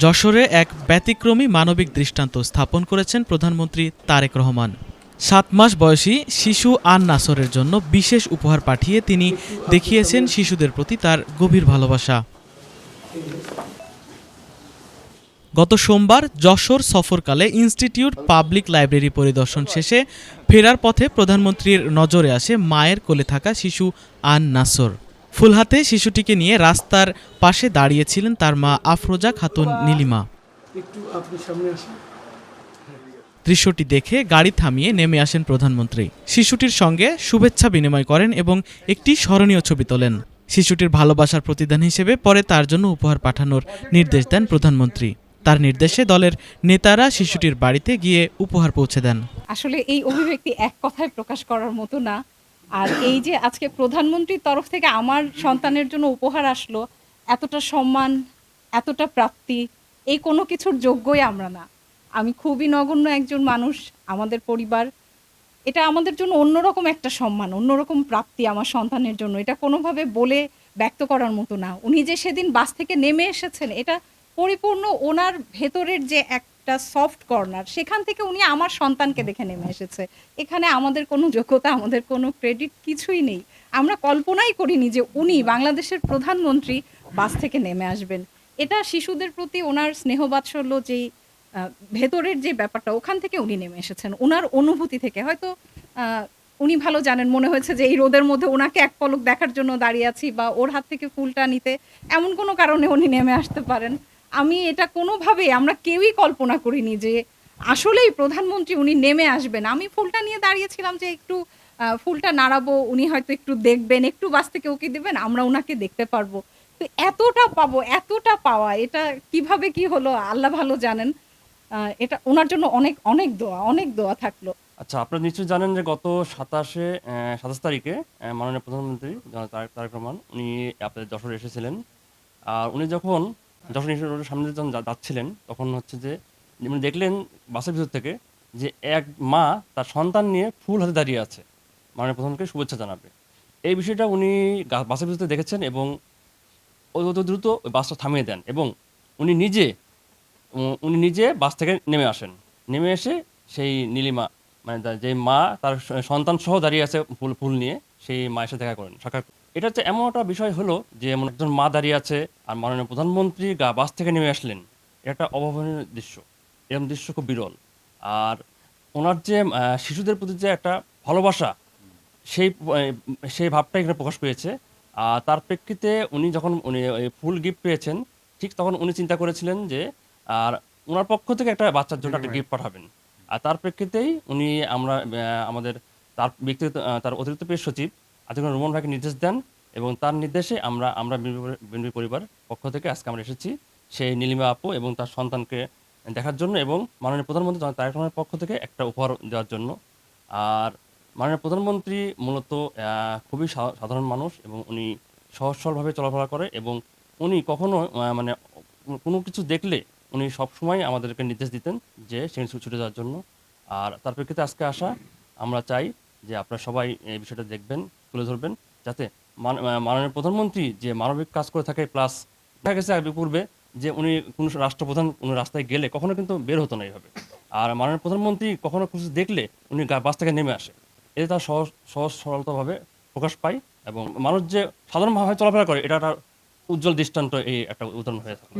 যশোরে এক ব্যতিক্রমী মানবিক দৃষ্টান্ত স্থাপন করেছেন প্রধানমন্ত্রী তারেক রহমান। ৭ মাস বয়সী শিশু আন নাসরের জন্য বিশেষ উপহার পাঠিয়ে তিনি দেখিয়েছেন শিশুদের প্রতি তার গভীর ভালোবাসা। গত সোমবার যশোর সফরকালে ইনস্টিটিউট পাবলিক লাইব্রেরি পরিদর্শন শেষে ফেরার পথে প্রধানমন্ত্রীর নজরে আসে মায়ের কোলে থাকা শিশু আন নাসর। ফুলহাতে শিশুটিকে নিয়ে রাস্তার পাশে দাঁড়িয়েছিলেন তার মা আফরোজা খাতুন নীলিমা। দৃশ্যটি দেখে গাড়ি থামিয়ে নেমে আসেন প্রধানমন্ত্রী। শিশুটির সঙ্গে শুভেচ্ছা বিনিময় করেন এবং একটি স্মরণীয় ছবি তোলেন। শিশুটির ভালোবাসার প্রতিদান হিসেবে পরে তার জন্য উপহার পাঠানোর নির্দেশ দেন প্রধানমন্ত্রী। তার নির্দেশে দলের নেতারা শিশুটির বাড়িতে গিয়ে উপহার পৌঁছে দেন। আসলে এই অভিব্যক্তি এক কথায় প্রকাশ করার মতো না। আর এই যে আজকে প্রধানমন্ত্রীর তরফ থেকে আমার সন্তানের জন্য উপহার আসলো, এতটা সম্মান, এতটা প্রাপ্তি, এই কোনো কিছুর যোগ্যই আমরা না। আমি খুবই নগণ্য একজন মানুষ, আমাদের পরিবার, এটা আমাদের জন্য অন্যরকম একটা সম্মান, অন্যরকম প্রাপ্তি আমার সন্তানের জন্য। এটা কোনোভাবে বলে ব্যক্ত করার মতো না। উনি যে সেদিন বাস থেকে নেমে এসেছেন, এটা পরিপূর্ণ ওনার ভেতরের যে একটা সফট কর্নার, সেখান থেকে উনি আমার সন্তানকে দেখে নেমে এসেছে। এখানে আমাদের কোনো যোগ্যতা, আমাদের কোনো ক্রেডিট কিছুই নেই। আমরা কল্পনাই করিনি যে উনি বাংলাদেশের প্রধানমন্ত্রী বাস থেকে নেমে আসবেন। এটা শিশুদের প্রতি ওনার স্নেহবাৎসল্য, যেই ভেতরের যে ব্যাপারটা, ওখান থেকে উনি নেমে এসেছেন, ওনার অনুভূতি থেকে। হয়তো উনি ভালো জানেন, মনে হয়েছে যে এই রোদের মধ্যে ওনাকে এক পলক দেখার জন্য দাঁড়িয়ে আছি, বা ওর হাত থেকে ফুলটা নিতে, এমন কোনো কারণে উনি নেমে আসতে পারেন। আমি এটা কোনোভাবেই, আমরা কেউই কল্পনা করিনি যে আসলেই প্রধানমন্ত্রী উনি নেমে আসবেন। আমি ফুলটা নিয়ে দাঁড়িয়েছিলাম যে একটু ফুলটা নাড়াবো, উনি হয়তো একটু দেখবেন, একটু বাস থেকে ওকে দেবেন, আমরা ওনাকে দেখতে পারবো। তো এতটা পাবো, এতটা পাওয়া, এটা কিভাবে কি হলো আল্লাহ ভালো জানেন। এটা ওনার জন্য অনেক অনেক দোয়া, অনেক দোয়া থাকলো। আচ্ছা, আপনারা নিশ্চয়ই জানেন যে গত ২৭ তারিখে মাননীয় প্রধানমন্ত্রী তারেক রহমান উনি আপনাদের যশোরে এসেছিলেন। আর উনি যখন যশোর ইনস্টিটিউটের সামনে যখন যাচ্ছিলেন, তখন হচ্ছে যে উনি দেখলেন বাসের ভিতর থেকে যে এক মা তার সন্তান নিয়ে ফুল হাতে দাঁড়িয়ে আছে, মাননীয় প্রধানমন্ত্রীকে শুভেচ্ছা জানাবে। এই বিষয়টা উনি বাসের ভিতরে দেখেছেন এবং অত দ্রুত ওই বাসটা থামিয়ে দেন এবং উনি নিজে বাস থেকে নেমে আসেন। নেমে এসে সেই নীলিমা, মানে যে মা তার সন্তান সহ দাঁড়িয়ে আছে ফুল নিয়ে, সেই মায়ের সাথে দেখা করেন, সাক্ষাৎ। এটা হচ্ছে এমন একটা বিষয় হলো যে এমন একজন মা দাঁড়িয়ে আছে আর মাননীয় প্রধানমন্ত্রী বাস থেকে নেমে আসলেন। এটা একটা অভাবনীয় দৃশ্য, এরকম দৃশ্য খুব বিরল। আর ওনার যে শিশুদের প্রতি যে একটা ভালোবাসা, সেই সেই ভাবটাই এখানে প্রকাশ পেয়েছে। আর তার প্রেক্ষিতে উনি যখন ফুল গিফট পেয়েছেন, ঠিক তখন উনি চিন্তা করেছিলেন যে আর উনার পক্ষ থেকে একটা বাচ্চার জন্য একটা গিফট পাঠাবেন। আর তার প্রেক্ষিতেই উনি আমাদের তার ব্যক্তিগত তার অতিরিক্ত প্রেস সচিব আতিকুর রহমান ভাইকে নির্দেশ দেন এবং তার নির্দেশে আমরা বিএনপি পরিবার পক্ষ থেকে আজকে আমরা এসেছি সেই নীলিমা আপু এবং তার সন্তানকে দেখার জন্য এবং মাননীয় প্রধানমন্ত্রী তারেক রহমানের পক্ষ থেকে একটা উপহার দেওয়ার জন্য। আর মাননীয় প্রধানমন্ত্রী মূলত খুবই সাধারণ মানুষ এবং উনি সহজ সরলভাবে চলাফেরা করে এবং উনি কখনো মানে কোনো কিছু দেখলে উনি সবসময় আমাদেরকে নির্দেশ দিতেন যে সেখানে ছুটে যাওয়ার জন্য। আর তার প্রেক্ষিতে আজকে আসা, আমরা চাই যে আপনারা সবাই এই বিষয়টা দেখবেন, তুলে ধরবেন, যাতে মাননীয় প্রধানমন্ত্রী যে মানবিক কাজ করে থাকে, প্লাস দেখা গেছে আগে পূর্বে যে উনি কোনো রাষ্ট্রপ্রধান কোনো রাস্তায় গেলে কখনো কিন্তু বের হতো না এইভাবে। আর মাননীয় প্রধানমন্ত্রী কখনো কিছু দেখলে উনি বাস থেকে নেমে আসে। এতে তার সহজ সরলতাভাবে প্রকাশ পায় এবং মানুষ যে সাধারণভাবে চলাফেরা করে, এটা একটা উজ্জ্বল দৃষ্টান্ত, এই একটা উদাহরণ হয়ে থাকে।